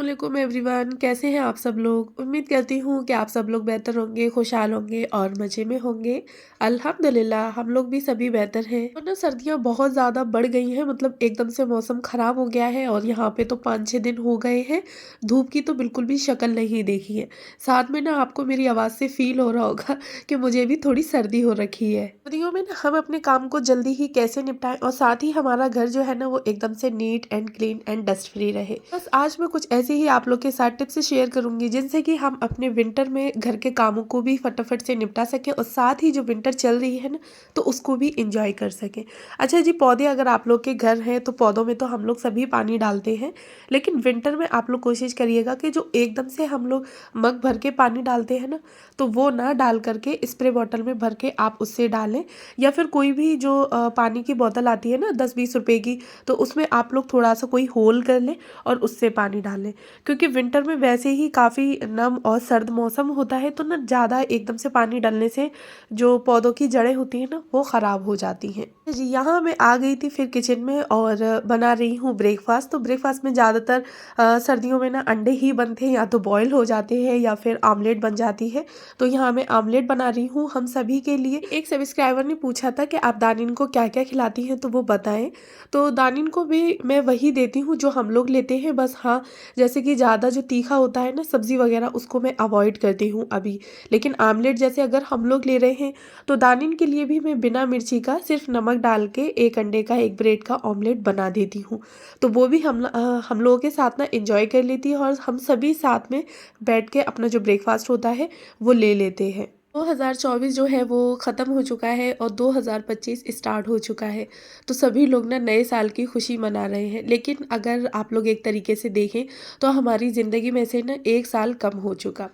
अस्सलामुअलैकुम एवरीवन, कैसे हैं आप सब लोग। उम्मीद करती हूँ कि आप सब लोग बेहतर होंगे, खुशहाल होंगे और मज़े में होंगे। अल्हम्दुलिल्लाह हम लोग भी सभी बेहतर हैं। तो ना सर्दियाँ बहुत ज़्यादा बढ़ गई हैं, मतलब एकदम से मौसम ख़राब हो गया है और यहाँ पे तो 5-6 दिन हो गए हैं धूप की तो बिल्कुल भी शक्ल नहीं देखी है। साथ में ना आपको मेरी आवाज़ से फ़ील हो रहा होगा कि मुझे भी थोड़ी सर्दी हो रखी है। सर्दियों में ना हम अपने काम को जल्दी ही कैसे निपटाएं और साथ ही हमारा घर जो है ना वो एकदम से neat and clean and dust free रहे। बस आज मैं कुछ ऐसे ही आप लोग के साथ टिप्स शेयर करूंगी जिनसे कि हम अपने विंटर में घर के कामों को भी फटाफट से निपटा सकें और साथ ही जो विंटर चल रही है ना तो उसको भी इंजॉय कर सकें। अच्छा जी, पौधे अगर आप लोग के घर हैं तो पौधों में तो हम लोग सभी पानी डालते हैं, लेकिन विंटर में आप लोग कोशिश करिएगा कि जो एकदम से हम लोग मग भर के पानी डालते हैं ना तो वो ना डाल करके स्प्रे बॉटल में भर के आप उससे डालें, या फिर कोई भी जो पानी की बोतल आती है ना 10-20 रुपए की, तो उसमें आप लोग थोड़ा सा कोई होल कर लें और उससे पानी डालें। क्योंकि विंटर में वैसे ही काफ़ी नम और सर्द मौसम होता है तो ना ज़्यादा एकदम से पानी डालने से जो पौधों की जड़ें होती हैं ना वो ख़राब हो जाती हैं। जी, यहाँ मैं आ गई थी फिर किचन में और बना रही हूँ ब्रेकफास्ट। तो ब्रेकफास्ट में ज़्यादातर सर्दियों में ना अंडे ही बनते हैं, या तो बॉयल हो जाते हैं या फिर आमलेट बन जाती है। तो यहाँ मैं आमलेट बना रही हूँ हम सभी के लिए। एक सब्सक्राइबर ने पूछा था कि आप दानिन को क्या क्या खिलाती हैं तो वो बताएं। तो दानिन को भी मैं वही देती हूँ जो हम लोग लेते हैं, बस हाँ जैसे कि ज़्यादा जो तीखा होता है ना सब्ज़ी वगैरह उसको मैं अवॉइड करती हूँ अभी। लेकिन आमलेट जैसे अगर हम लोग ले रहे हैं तो दानिन के लिए भी मैं बिना मिर्ची का सिर्फ नमक डाल के एक अंडे का एक ब्रेड का ऑमलेट बना देती हूँ। तो वो भी हम लोगों के साथ ना इंजॉय कर लेती है और हम सभी साथ में बैठ के अपना जो ब्रेकफास्ट होता है वो ले लेते हैं। 2024 जो है वो ख़त्म हो चुका है और 2025 स्टार्ट हो चुका है। तो सभी लोग ना नए साल की खुशी मना रहे हैं, लेकिन अगर आप लोग एक तरीके से देखें तो हमारी ज़िंदगी में से ना एक साल कम हो चुका।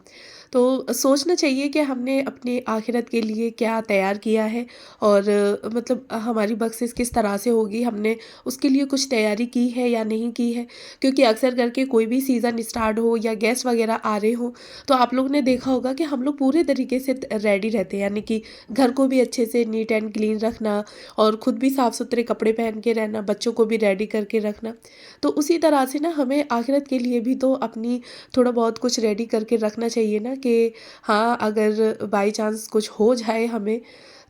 तो सोचना चाहिए कि हमने अपने आखिरत के लिए क्या तैयार किया है और मतलब हमारी बख्शिश किस तरह से होगी, हमने उसके लिए कुछ तैयारी की है या नहीं की है। क्योंकि अक्सर करके कोई भी सीज़न स्टार्ट हो या गेस्ट वगैरह आ रहे हो तो आप लोग ने देखा होगा कि हम लोग पूरे तरीके से रेडी रहते हैं, यानी कि घर को भी अच्छे से नीट एंड क्लीन रखना और ख़ुद भी साफ़ सुथरे कपड़े पहन के रहना, बच्चों को भी रेडी करके रखना। तो उसी तरह से ना हमें आखिरत के लिए भी तो अपनी थोड़ा बहुत कुछ रेडी करके रखना चाहिए ना, कि हाँ अगर बाई चांस कुछ हो जाए हमें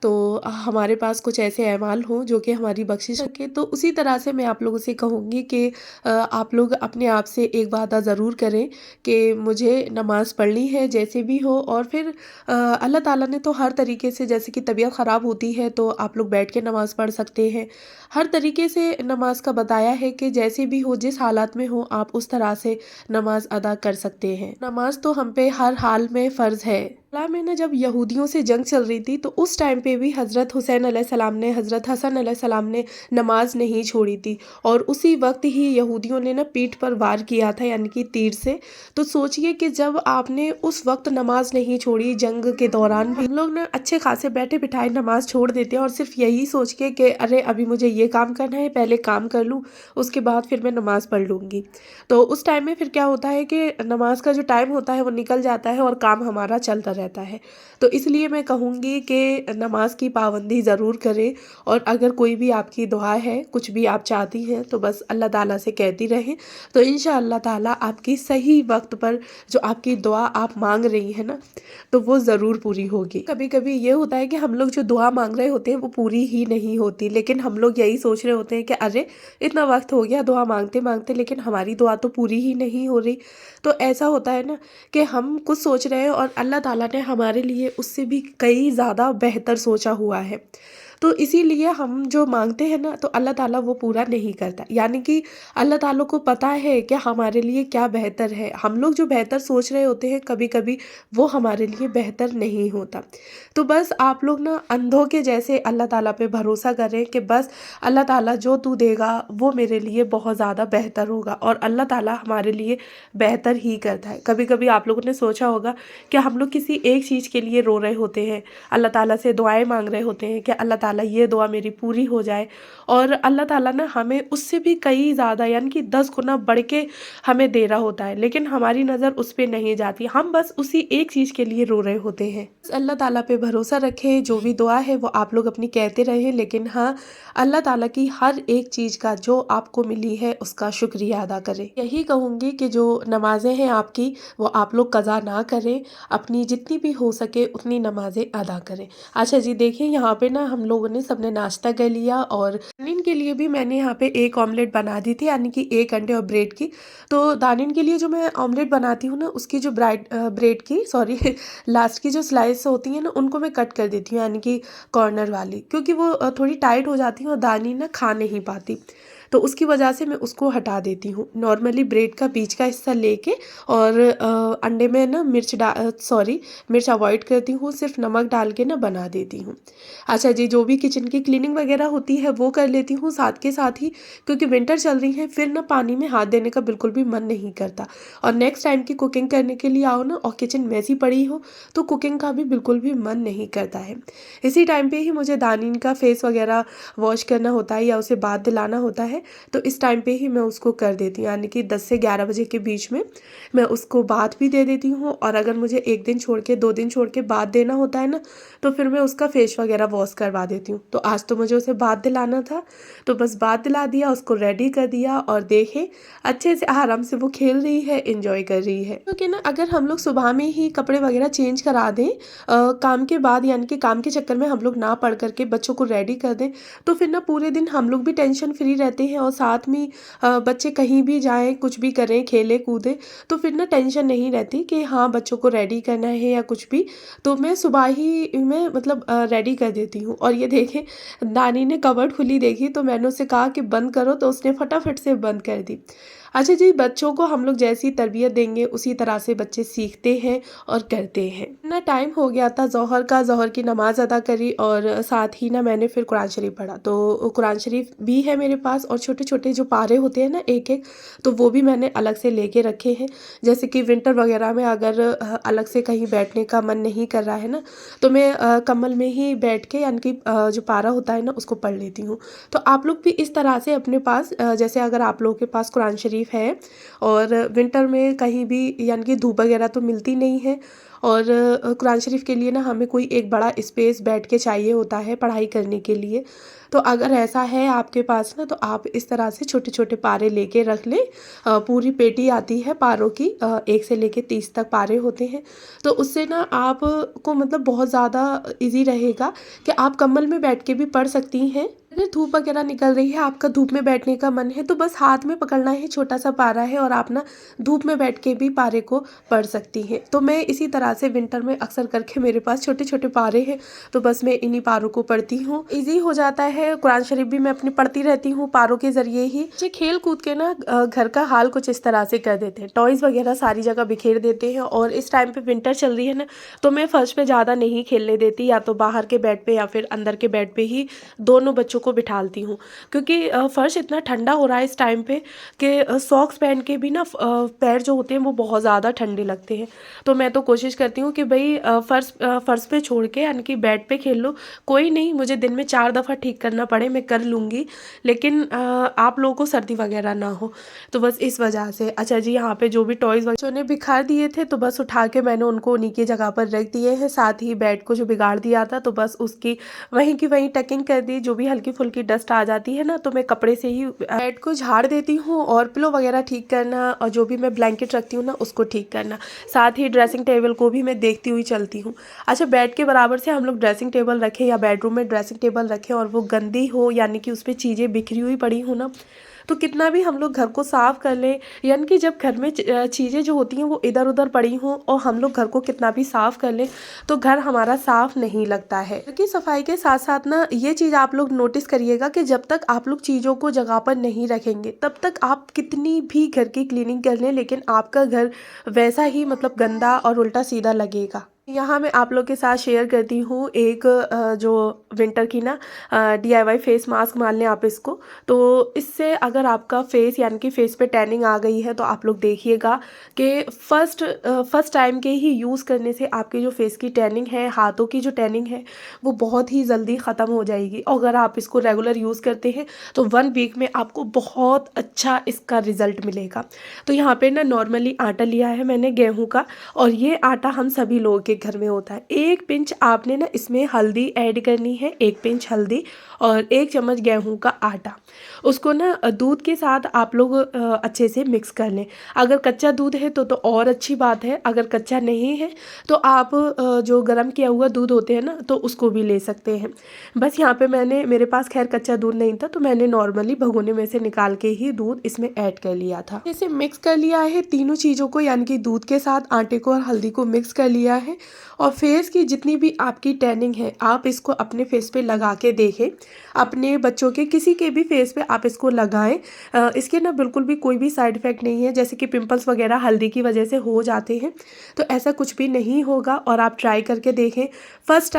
तो हमारे पास कुछ ऐसे अमाल हों जो कि हमारी बख्शिश रखें। तो उसी तरह से मैं आप लोगों से कहूँगी कि आप लोग अपने आप से एक वादा ज़रूर करें कि मुझे नमाज़ पढ़नी है जैसे भी हो। और फिर अल्लाह ताला ने तो हर तरीके से, जैसे कि तबीयत ख़राब होती है तो आप लोग बैठ के नमाज़ पढ़ सकते हैं, हर तरीके से नमाज का बताया है कि जैसे भी हो जिस हालात में हो आप उस तरह से नमाज अदा कर सकते हैं। नमाज तो हम पे हर हाल में फ़र्ज़ है। में ना जब यहूदियों से जंग चल रही थी तो उस टाइम पे भी हज़रत हुसैन अलैहिस्सलाम ने, हज़रत हसन अलैहिस्सलाम ने नमाज नहीं छोड़ी थी और उसी वक्त ही यहूदियों ने ना पीठ पर वार किया था, यानी कि तीर से। तो सोचिए कि जब आपने उस वक्त नमाज नहीं छोड़ी जंग के दौरान भी, हम लोग ना अच्छे खासे बैठे बिठाए नमाज छोड़ देते हैं और सिर्फ यही सोच के कि अरे अभी मुझे ये काम करना है, पहले काम कर लूँ उसके बाद फिर मैं नमाज़ पढ़ लूँगी। तो उस टाइम में फिर क्या होता है कि नमाज का जो टाइम होता है वो निकल जाता है और काम हमारा चलता रहता है। तो इसलिए मैं कहूँगी कि नमाज की पाबंदी ज़रूर करें और अगर कोई भी आपकी दुआ है, कुछ भी आप चाहती हैं तो बस अल्लाह ताला से कहती रहें, तो इंशाअल्लाह ताला आपकी सही वक्त पर जो आपकी दुआ आप मांग रही हैं ना तो वो ज़रूर पूरी होगी। कभी कभी ये होता है कि हम लोग जो दुआ मांग रहे होते हैं वो पूरी ही नहीं होती, लेकिन हम लोग यही सोच रहे होते हैं कि अरे इतना वक्त हो गया दुआ मांगते मांगते लेकिन हमारी दुआ तो पूरी ही नहीं हो रही। तो ऐसा होता है ना कि हम कुछ सोच रहे हैं और अल्लाह ताला ने हमारे लिए उससे भी कई ज़्यादा बेहतर सोचा हुआ है। तो इसीलिए हम जो मांगते हैं ना तो अल्लाह ताला वो पूरा नहीं करता, यानी कि अल्लाह ताला को पता है कि हमारे लिए क्या बेहतर है। हम लोग जो बेहतर सोच रहे होते हैं कभी कभी वो हमारे लिए बेहतर नहीं होता। तो बस आप लोग ना अंधों के जैसे अल्लाह ताला पे भरोसा करें कि बस अल्लाह ताला जो तू देगा वो मेरे लिए बहुत ज़्यादा बेहतर होगा, और अल्लाह ताला हमारे लिए बेहतर ही करता है। कभी कभी आप लोगों ने सोचा होगा कि हम लोग किसी एक चीज़ के लिए रो रहे होते हैं, अल्लाह ताला से दुआएं मांग रहे होते हैं कि अल्लाह ताला ताला ये दुआ मेरी पूरी हो जाए। और अल्लाह ताला ना हमें उससे भी कई ज़्यादा यानी कि 10 गुना बढ़ के हमें दे रहा होता है, लेकिन हमारी नज़र उस पे नहीं जाती, हम बस उसी एक चीज़ के लिए रो रहे होते हैं। बस अल्लाह ताला पे भरोसा रखें, जो भी दुआ है वो आप लोग अपनी कहते रहें, लेकिन हाँ, अल्लाह ताला की हर एक चीज़ का जो आपको मिली है उसका शुक्रिया अदा करें। यही कहूँगी कि जो नमाज़ें हैं आपकी वो आप लोग कज़ा ना करें, अपनी जितनी भी हो सके उतनी नमाज़ें अदा करें। अच्छा जी, देखिए यहाँ पे ना हम लोगों ने सबने नाश्ता कर लिया और दानिन के लिए भी मैंने यहाँ पे एक ऑमलेट बना दी थी, यानी कि 1 अंडे और ब्रेड की। तो दानिन के लिए जो मैं ऑमलेट बनाती हूँ ना, उसकी जो ब्रेड की सॉरी लास्ट की जो स्लाइस होती हैं ना, उनको मैं कट कर देती हूँ, यानी कि कॉर्नर वाली, क्योंकि वो थोड़ी टाइट हो जाती हैं और दानिन ना खा नहीं पाती। तो उसकी वजह से मैं उसको हटा देती हूँ। नॉर्मली ब्रेड का बीच का हिस्सा लेके और अंडे में ना मिर्च अवॉइड करती हूँ, सिर्फ नमक डाल के ना बना देती हूँ। अच्छा जी, जो भी किचन की क्लीनिंग वगैरह होती है वो कर लेती हूँ साथ के साथ ही, क्योंकि विंटर चल रही है, फिर ना पानी में हाथ देने का बिल्कुल भी मन नहीं करता। और नेक्स्ट टाइम की कुकिंग करने के लिए आओ ना और किचन मैसी पड़ी हो तो कुकिंग का भी बिल्कुल भी मन नहीं करता है। इसी टाइम पे ही मुझे दानिन का फेस वगैरह वॉश करना होता है या उसे बाथ दिलाना होता है, तो इस टाइम पे ही मैं उसको कर देती हूँ, यानी कि 10 से 11 बजे के बीच में मैं उसको बाथ भी दे देती हूँ। और अगर मुझे 1 दिन छोड़ के 2 दिन छोड़ के बाथ देना होता है ना, तो फिर मैं उसका फेस वगैरह वॉश करवा देती हूँ। तो आज तो मुझे उसे बाथ दिलाना था, तो बस बाथ दिला दिया, उसको रेडी कर दिया और देखे अच्छे से आराम से वो खेल रही है, इंजॉय कर रही है। क्योंकि ना अगर हम लोग सुबह में ही कपड़े वगैरह चेंज करा दें काम के बाद, यानी कि काम के चक्कर में हम लोग ना पढ़ करके बच्चों को रेडी कर दें, तो फिर ना पूरे दिन हम लोग भी टेंशन फ्री रहते हैं और साथ में बच्चे कहीं भी जाएं, कुछ भी करें, खेले कूदे, तो फिर ना टेंशन नहीं रहती कि हाँ बच्चों को रेडी करना है या कुछ भी। तो मैं सुबह ही मैं मतलब रेडी कर देती हूँ। और ये देखें, दानी ने कबर्ड खुली देखी तो मैंने उससे कहा कि बंद करो, तो उसने फटाफट से बंद कर दी। अच्छा जी, बच्चों को हम लोग जैसी तरबियत देंगे उसी तरह से बच्चे सीखते हैं और करते हैं। ना टाइम हो गया था ज़ोहर की नमाज़ अदा करी और साथ ही ना मैंने फिर कुरान शरीफ पढ़ा। तो कुरान शरीफ भी है मेरे पास और छोटे छोटे जो पारे होते हैं ना एक एक, तो वो भी मैंने अलग से लेके रखे हैं। जैसे कि विंटर वगैरह में अगर अलग से कहीं बैठने का मन नहीं कर रहा है ना, तो मैं कम्बल में ही बैठ के, यानी कि जो पारा होता है ना, उसको पढ़ लेती हूँ। तो आप लोग भी इस तरह से अपने पास जैसे अगर आप लोगों के पास कुरान शरीफ है और विंटर में कहीं भी, यानी कि धूप वगैरह तो मिलती नहीं है, और कुरान शरीफ के लिए ना हमें कोई एक बड़ा स्पेस बैठ के चाहिए होता है पढ़ाई करने के लिए। तो अगर ऐसा है आपके पास ना, तो आप इस तरह से छोटे छोटे पारे लेके रख लें। पूरी पेटी आती है पारों की, 1 से लेके 30 तक पारे होते हैं। तो उससे ना आपको मतलब बहुत ज़्यादा इजी रहेगा कि आप कम्बल में बैठ के भी पढ़ सकती हैं। अगर धूप वगैरह निकल रही है, आपका धूप में बैठने का मन है, तो बस हाथ में पकड़ना है, छोटा सा पारा है और आप ना धूप में बैठ के भी पारे को पढ़ सकती हैं। तो मैं इसी तरह से विंटर में अक्सर करके मेरे पास छोटे छोटे पारे हैं, तो बस मैं इन्हीं पारों को पढ़ती हूँ, ईजी हो जाता है। कुरान शरीफ भी मैं अपनी पढ़ती रहती हूँ पारों के ज़रिए ही। बच्चे खेल कूद के ना घर का हाल कुछ इस तरह से कर देते हैं, टॉयज़ वगैरह सारी जगह बिखेर देते हैं। और इस टाइम पे विंटर चल रही है ना, तो मैं फर्श पे ज़्यादा नहीं खेलने देती, या तो बाहर के बेड पे या फिर अंदर के बेड पे ही दोनों बच्चों को बिठालती हूँ। क्योंकि फर्श इतना ठंडा हो रहा है इस टाइम पे कि सॉक्स पहन के भी ना पैर जो होते हैं वो बहुत ज़्यादा ठंडे लगते हैं। तो मैं तो कोशिश करती हूँ कि भाई फर्श पे छोड़ के, यानी कि बेड पे खेल लो, कोई नहीं, मुझे दिन में 4 दफ़ा ठीक करना पड़े मैं कर लूँगी, लेकिन आप लोगों को सर्दी वगैरह ना हो, तो बस इस वजह से। अच्छा जी, यहाँ पे जो भी टॉयज़ बच्चों ने बिखार दिए थे, तो बस उठा के मैंने उनको उन्हीं की जगह पर रख दिए हैं। साथ ही बेड को जो बिगाड़ दिया था, तो बस उसकी वहीं की वहीं टकिंग कर दी। जो भी हल्की फुल्की डस्ट आ जाती है ना, तो मैं कपड़े से ही बेड को झाड़ देती हूँ, और पिलो वगैरह ठीक करना और जो भी मैं ब्लैंकेट रखती हूँ ना उसको ठीक करना। साथ ही ड्रेसिंग टेबल को भी मैं देखती हुई चलती हूँ। अच्छा, बेड के बराबर से हम लोग ड्रेसिंग टेबल रखें या बेडरूम में ड्रेसिंग टेबल रखें और वो गंदी हो, यानी कि उस पर चीज़ें बिखरी हुई पड़ी हो ना, तो कितना भी हम लोग घर को साफ कर लें, यानी कि जब घर में चीज़ें जो होती हैं वो इधर उधर पड़ी हों और हम लोग घर को कितना भी साफ कर लें, तो घर हमारा साफ नहीं लगता है। क्योंकि सफाई के साथ साथ ना ये चीज़ आप लोग नोटिस करिएगा कि जब तक आप लोग चीज़ों को जगह पर नहीं रखेंगे, तब तक आप कितनी भी घर की क्लीनिंग कर लें, लेकिन आपका घर वैसा ही मतलब गंदा और उल्टा सीधा लगेगा। यहाँ मैं आप लोग के साथ शेयर करती हूँ एक जो विंटर की ना DIY फेस मास्क मान लें आप इसको। तो इससे अगर आपका फेस यानी कि फेस पे टैनिंग आ गई है तो आप लोग देखिएगा कि फर्स्ट टाइम के ही यूज़ करने से आपके जो फेस की टैनिंग है, हाथों की जो टैनिंग है, वो बहुत ही जल्दी ख़त्म हो जाएगी। और अगर आप इसको रेगुलर यूज़ करते हैं तो 1 वीक में आपको बहुत अच्छा इसका रिज़ल्ट मिलेगा। तो यहाँ पे ना नॉर्मली आटा लिया है मैंने गेहूँ का, और ये आटा हम सभी लोगों के घर में होता है। 1 पिंच आपने ना इसमें हल्दी ऐड करनी है, 1 पिंच हल्दी और 1 चम्मच गेहूं का आटा। उसको ना दूध के साथ आप लोग अच्छे से मिक्स कर लें। अगर कच्चा दूध है तो और अच्छी बात है, अगर कच्चा नहीं है तो आप जो गर्म किया हुआ दूध होते हैं ना तो उसको भी ले सकते हैं। बस यहाँ पे मेरे पास खैर कच्चा दूध नहीं था तो मैंने नॉर्मली भगोने में से निकाल के ही दूध इसमें ऐड कर लिया था। इसे मिक्स कर लिया है तीनों चीज़ों को, यानी कि दूध के साथ आटे को और हल्दी को मिक्स कर लिया है। और फेस की जितनी भी आपकी टैनिंग है आप इसको अपने फेस पे लगा के देखें, अपने बच्चों के किसी के भी फेस पे आप इसको लगाएं। इसके ना बिल्कुल भी कोई भी साइड इफ़ेक्ट नहीं है, जैसे कि पिंपल्स वगैरह हल्दी की वजह से हो जाते हैं, तो ऐसा कुछ भी नहीं होगा। और आप ट्राई करके देखें। फर्स्ट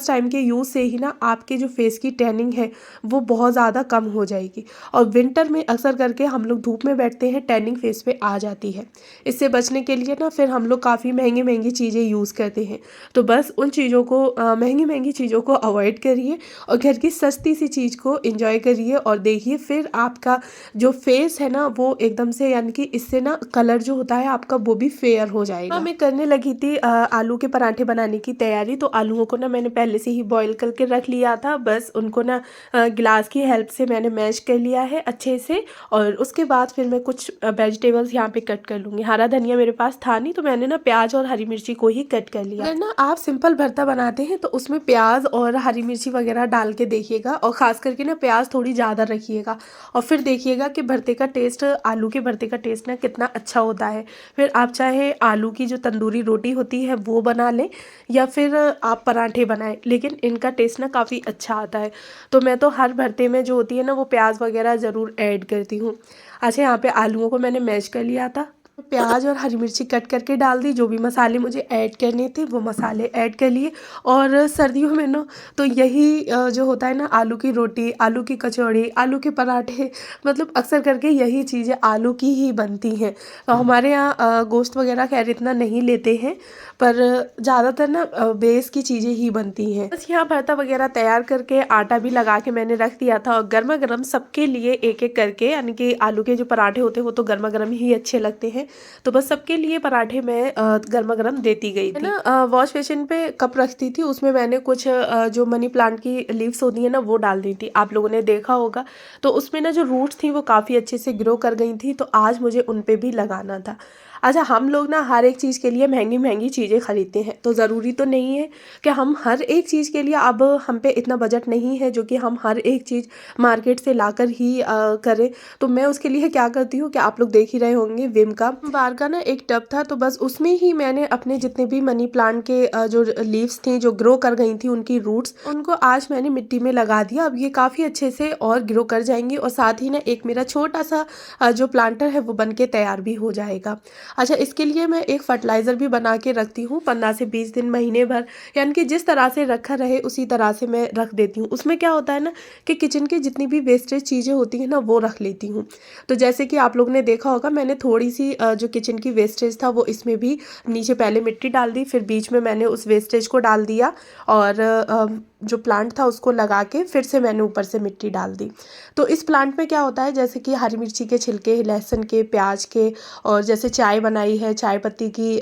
टाइम के यूज़ से ही ना आपके जो फेस की टैनिंग है वो बहुत ज़्यादा कम हो जाएगी। और विंटर में अक्सर करके हम लोग धूप में बैठते हैं, टैनिंग फेस पे आ जाती है। इससे बचने के लिए ना फिर हम लोग काफ़ी महंगी महंगी चीज़ें यूज़ करते हैं। तो बस उन चीज़ों को महंगी महंगी चीज़ों को अवॉइड करिए और घर की सस्ती सी चीज़ को एंजॉय करिए और देखिए फिर आपका जो फेस है ना वो एकदम से, यानी कि इससे ना कलर जो होता है आपका वो भी फेयर हो जाएगा। हाँ, मैं करने लगी थी आलू के पराठे बनाने की तैयारी। तो आलूओं को ना मैंने पहले से ही बॉईल करके रख लिया था, बस उनको ना गिलास की हेल्प से मैंने मैश कर लिया है अच्छे से। और उसके बाद फिर मैं कुछ वेजिटेबल्स यहाँ पे कट कर लूँगी। हरा धनिया मेरे पास था नहीं तो मैंने ना प्याज और हरी मिर्ची को ही कट कर लिया। अगर ना आप सिंपल भरता बनाते हैं तो उसमें प्याज और हरी मिर्ची वगैरह डाल के देखिएगा, और ख़ास करके ना प्याज थोड़ी ज़्यादा रखिएगा। और फिर देखिएगा कि भरते का टेस्ट, आलू के भरते का टेस्ट ना कितना अच्छा होता है। फिर आप चाहे आलू की जो तंदूरी रोटी होती है वो बना लें या फिर आप पराठे बनाएं, लेकिन इनका टेस्ट ना काफ़ी अच्छा आता है। तो मैं तो हर भरते में जो होती है ना वो प्याज वगैरह ज़रूर ऐड करती हूँ। अच्छा, यहाँ पे आलूओं को मैंने मैश कर लिया था, प्याज और हरी मिर्ची कट करके डाल दी। जो भी मसाले मुझे ऐड करने थे वो मसाले ऐड कर लिए। और सर्दियों में ना तो यही जो होता है ना, आलू की रोटी, आलू की कचौड़ी, आलू के पराठे, मतलब अक्सर करके यही चीज़ें आलू की ही बनती हैं। हमारे यहाँ गोश्त वगैरह खैर इतना नहीं लेते हैं, पर ज़्यादातर ना बेस की चीज़ें ही बनती हैं। बस यहाँ भरता वगैरह तैयार करके आटा भी लगा के मैंने रख दिया था, और गर्मा गर्म सबके लिए एक एक करके, यानी कि आलू के जो पराठे होते हैं वो तो गर्मा गर्म ही अच्छे लगते हैं, तो बस सबके लिए पराठे मैं गर्मा गर्म देती गई थी ना। वॉश बेसिन पे कप रखती थी, उसमें मैंने कुछ जो मनी प्लांट की लीव्स होती है ना वो डाल दी थी, आप लोगों ने देखा होगा। तो उसमें ना जो रूट्स थी वो काफ़ी अच्छे से ग्रो कर गई थी, तो आज मुझे उन पे भी लगाना था। अच्छा, हम लोग ना हर एक चीज़ के लिए महंगी महंगी चीज़ें खरीदते हैं, तो ज़रूरी तो नहीं है कि हम हर एक चीज़ के लिए, अब हम पे इतना बजट नहीं है जो कि हम हर एक चीज़ मार्केट से लाकर ही करें। तो मैं उसके लिए क्या करती हूँ कि आप लोग देख ही रहे होंगे, विम का बार का ना एक टब था, तो बस उसमें ही मैंने अपने जितने भी मनी प्लांट के जो लीव्स थी जो ग्रो कर गई थी, उनकी रूट्स, उनको आज मैंने मिट्टी में लगा दिया। अब ये काफ़ी अच्छे से और ग्रो कर जाएंगी, और साथ ही ना एक मेरा छोटा सा जो प्लांटर है वो बन के तैयार भी हो जाएगा। अच्छा, इसके लिए मैं एक फर्टिलाइज़र भी बना के रखती हूँ 15 से 20 दिन, महीने भर, यानी कि जिस तरह से रखा रहे उसी तरह से मैं रख देती हूँ। उसमें क्या होता है ना कि किचन की जितनी भी वेस्टेज चीज़ें होती हैं ना वो रख लेती हूँ। तो जैसे कि आप लोगों ने देखा होगा, मैंने थोड़ी सी जो किचन की वेस्टेज था वो इसमें भी नीचे पहले मिट्टी डाल दी, फिर बीच में मैंने उस वेस्टेज को डाल दिया, और जो प्लांट था उसको लगा के फिर से मैंने ऊपर से मिट्टी डाल दी। तो इस प्लांट में क्या होता है, जैसे कि हरी मिर्ची के छिलके, लहसुन के, प्याज के, और जैसे चाय बनाई है, चाय पत्ती की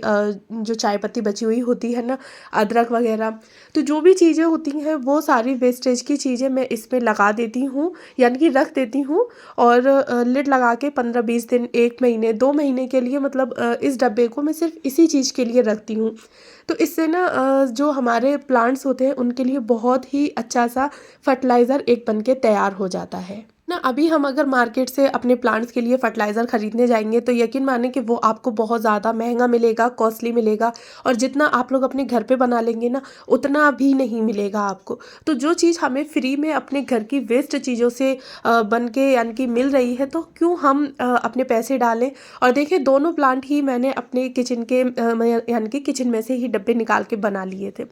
जो चाय पत्ती बची हुई होती है ना, अदरक वगैरह, तो जो भी चीज़ें होती हैं वो सारी वेस्टेज की चीज़ें मैं इसमें लगा देती हूँ, यानी कि रख देती हूँ। और लिड लगा के 15-20 दिन, 1 महीने, 2 महीने के लिए, मतलब इस डब्बे को मैं सिर्फ इसी चीज़ के लिए रखती हूँ। तो इससे ना जो हमारे प्लांट्स होते हैं उनके लिए बहुत ही अच्छा सा फर्टिलाइज़र एक बन के तैयार हो जाता है ना अभी हम अगर मार्केट से अपने प्लांट्स के लिए फर्टिलाइज़र खरीदने जाएंगे तो यकीन माने कि वो आपको बहुत ज़्यादा महंगा मिलेगा, कॉस्टली मिलेगा, और जितना आप लोग अपने घर पे बना लेंगे ना उतना भी नहीं मिलेगा आपको। तो जो चीज़ हमें फ्री में अपने घर की वेस्ट चीज़ों से बन के यानी कि मिल रही है, तो क्यों हम अपने पैसे डालें। और देखिए दोनों प्लांट ही मैंने अपने किचन के यानी कि किचन में से ही डब्बे निकाल के बना लिए थे।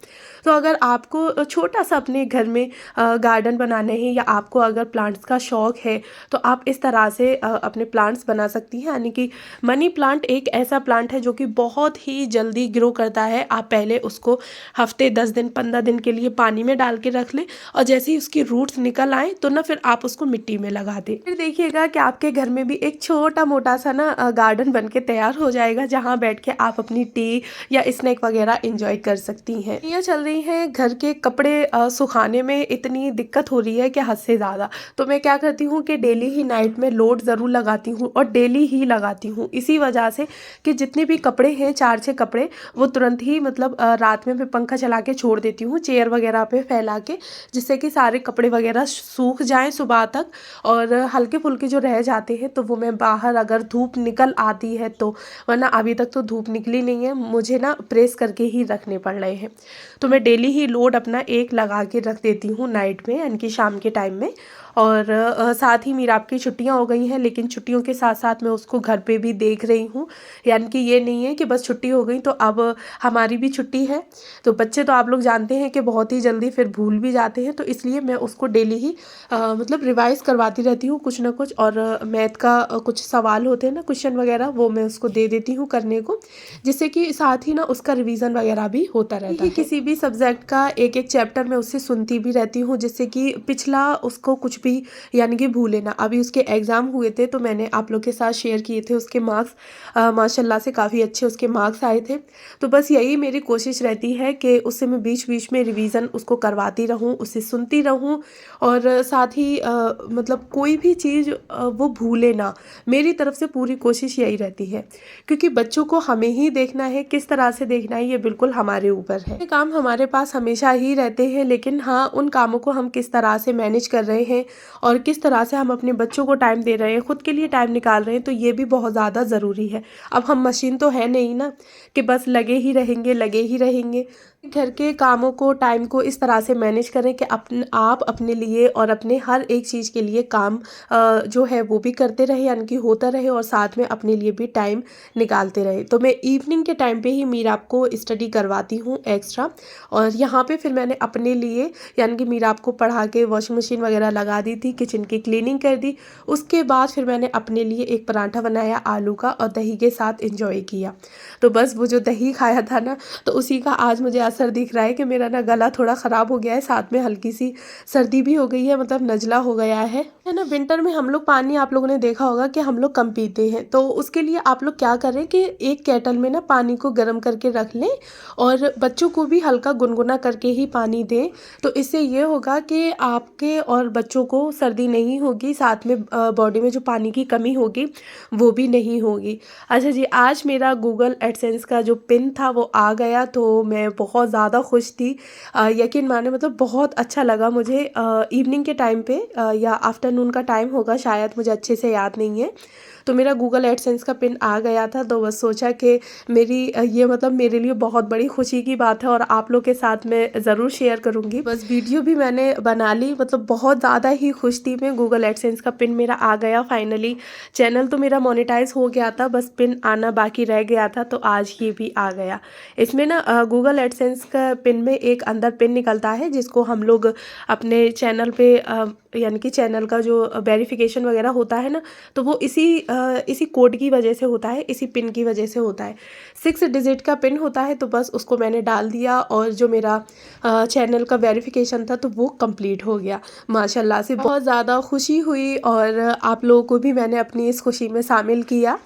तो अगर आपको छोटा सा अपने घर में गार्डन बनाने हैं या आपको अगर प्लांट्स का शौक है तो आप इस तरह से अपने प्लांट्स बना सकती हैं। यानी कि मनी प्लांट एक ऐसा प्लांट है जो कि बहुत ही जल्दी ग्रो करता है। आप पहले उसको हफ्ते 10 दिन 15 दिन के लिए पानी में डाल के रख लें, और जैसे ही उसकी रूट्स निकल आए तो ना फिर आप उसको मिट्टी में लगा दें। फिर देखिएगा कि आपके घर में भी एक छोटा मोटा सा ना गार्डन बन के तैयार हो जाएगा, जहाँ बैठ के आप अपनी टी या स्नैक वगैरह इंजॉय कर सकती हैं। ये चल रही हैं घर के कपड़े सुखाने में इतनी दिक्कत हो रही है कि हद से ज़्यादा। तो मैं क्या करती हूँ कि डेली ही नाइट में लोड ज़रूर लगाती हूँ, और डेली ही लगाती हूँ इसी वजह से कि जितने भी कपड़े हैं 4-6 कपड़े वो तुरंत ही मतलब रात में मैं पंखा चला के छोड़ देती हूँ चेयर वगैरह पे फैला के, जिससे कि सारे कपड़े वगैरह सूख जाएं सुबह तक, और हल्के फुल्के जो रह जाते हैं तो वो मैं बाहर अगर धूप निकल आती है तो, वरना अभी तक तो धूप निकली नहीं है, मुझे ना प्रेस करके ही रखने पड़ रहे हैं। तो मैं डेली ही लोड अपना एक लगा के रख देती हूँ नाइट में यानी कि शाम के टाइम में। और साथ ही मीराब की छुट्टियां हो गई हैं, लेकिन छुट्टियों के साथ साथ मैं उसको घर पे भी देख रही हूँ। यानी कि ये नहीं है कि बस छुट्टी हो गई तो अब हमारी भी छुट्टी है। तो बच्चे तो आप लोग जानते हैं कि बहुत ही जल्दी फिर भूल भी जाते हैं, तो इसलिए मैं उसको डेली ही मतलब रिवाइज़ करवाती रहती हूँ कुछ ना कुछ। और मैथ का कुछ सवाल होते हैं ना, क्वेश्चन वगैरह, वो मैं उसको दे देती हूँ करने को, जिससे कि साथ ही ना उसका रिवीजन वगैरह भी होता रहता है। किसी भी सब्जेक्ट का एक एक चैप्टर मैं उससे सुनती भी रहती हूँ, जिससे कि पिछला उसको कुछ भी यानी कि भूले ना। अभी उसके एग्ज़ाम हुए थे तो मैंने आप लोग के साथ शेयर किए थे उसके मार्क्स, माशाल्लाह से काफ़ी अच्छे उसके मार्क्स आए थे। तो बस यही मेरी कोशिश रहती है कि उससे मैं बीच बीच में रिवीज़न उसको करवाती रहूँ, उससे सुनती रहूँ, और साथ ही मतलब कोई भी चीज़ वो भूले ना। मेरी तरफ से पूरी कोशिश यही रहती है, क्योंकि बच्चों को हमें ही देखना है, किस तरह से देखना है ये बिल्कुल हमारे ऊपर है। ये काम हमारे पास हमेशा ही रहते हैं, लेकिन हाँ उन कामों को हम किस तरह से मैनेज कर रहे हैं और किस तरह से हम अपने बच्चों को टाइम दे रहे हैं, खुद के लिए टाइम निकाल रहे हैं, तो ये भी बहुत ज़्यादा ज़रूरी है। अब हम मशीन तो है नहीं ना कि बस लगे ही रहेंगे लगे ही रहेंगे। घर के कामों को, टाइम को इस तरह से मैनेज करें कि आप अपने लिए और अपने हर एक चीज़ के लिए काम जो है वो भी करते रहे, यानी कि होता रहे, और साथ में अपने लिए भी टाइम निकालते रहे। तो मैं इवनिंग के टाइम पे ही मीराब को स्टडी करवाती हूँ एक्स्ट्रा, और यहाँ पे फिर मैंने अपने लिए यानी कि मीराब को पढ़ा के वॉशिंग मशीन वगैरह लगा दी थी, किचन की क्लीनिंग कर दी। उसके बाद फिर मैंने अपने लिए एक पराठा बनाया आलू का और दही के साथ इंजॉय किया। तो बस वो जो दही खाया था ना, तो उसी का आज मुझे असर दिख रहा है कि मेरा ना गला थोड़ा ख़राब हो गया है, साथ में हल्की सी सर्दी भी हो गई है, मतलब नज़ला हो गया है ना। विंटर में हम लोग पानी, आप लोगों ने देखा होगा कि हम लोग कम पीते हैं, तो उसके लिए आप लोग क्या करें कि एक केटल में ना पानी को गर्म करके रख लें, और बच्चों को भी हल्का गुनगुना करके ही पानी दें। तो इससे ये होगा कि आपके और बच्चों को सर्दी नहीं होगी, साथ में बॉडी में जो पानी की कमी होगी वो भी नहीं होगी। अच्छा जी, आज मेरा गूगल एडसेंस का जो पिन था वो आ गया, तो मैं बहुत ज़्यादा खुश थी। यकीन माने मतलब बहुत अच्छा लगा मुझे। इवनिंग के टाइम पे या आफ्टरनून का टाइम होगा शायद, मुझे अच्छे से याद नहीं है। तो मेरा गूगल एडसेंस का पिन आ गया था, तो बस सोचा कि मेरी ये मतलब मेरे लिए बहुत बड़ी खुशी की बात है, और आप लोग के साथ मैं ज़रूर शेयर करूँगी। बस वीडियो भी मैंने बना ली, मतलब बहुत ज़्यादा ही खुश थी मैं। गूगल एडसेंस का पिन मेरा आ गया फाइनली। चैनल तो मेरा मोनेटाइज हो गया था, बस पिन आना बाकी रह गया था, तो आज ये भी आ गया। इसमें ना गूगल एडसेंस का पिन में एक अंदर पिन निकलता है, जिसको हम लोग अपने चैनल पे यानी कि चैनल का जो वेरिफिकेशन वगैरह होता है ना, तो वो इसी कोड की वजह से होता है, इसी पिन की वजह से होता है। 6 डिजिट का पिन होता है, तो बस उसको मैंने डाल दिया, और जो मेरा चैनल का वेरिफिकेशन था तो वो कंप्लीट हो गया। माशाल्लाह से बहुत ज़्यादा खुशी हुई, और आप लोगों को भी मैंने अपनी इस खुशी में शामिल किया।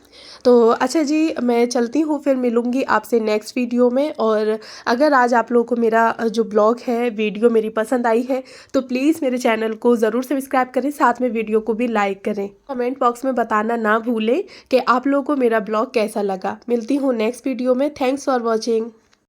तो अच्छा जी, मैं चलती हूँ, फिर मिलूँगी आपसे नेक्स्ट वीडियो में। और अगर आज आप लोगों को मेरा जो ब्लॉग है, वीडियो मेरी पसंद आई है, तो प्लीज़ मेरे चैनल को ज़रूर सब्सक्राइब करें, साथ में वीडियो को भी लाइक करें। कमेंट बॉक्स में बताना ना भूलें कि आप लोगों को मेरा ब्लॉग कैसा लगा। मिलती हूँ नेक्स्ट वीडियो में। Thanks for watching.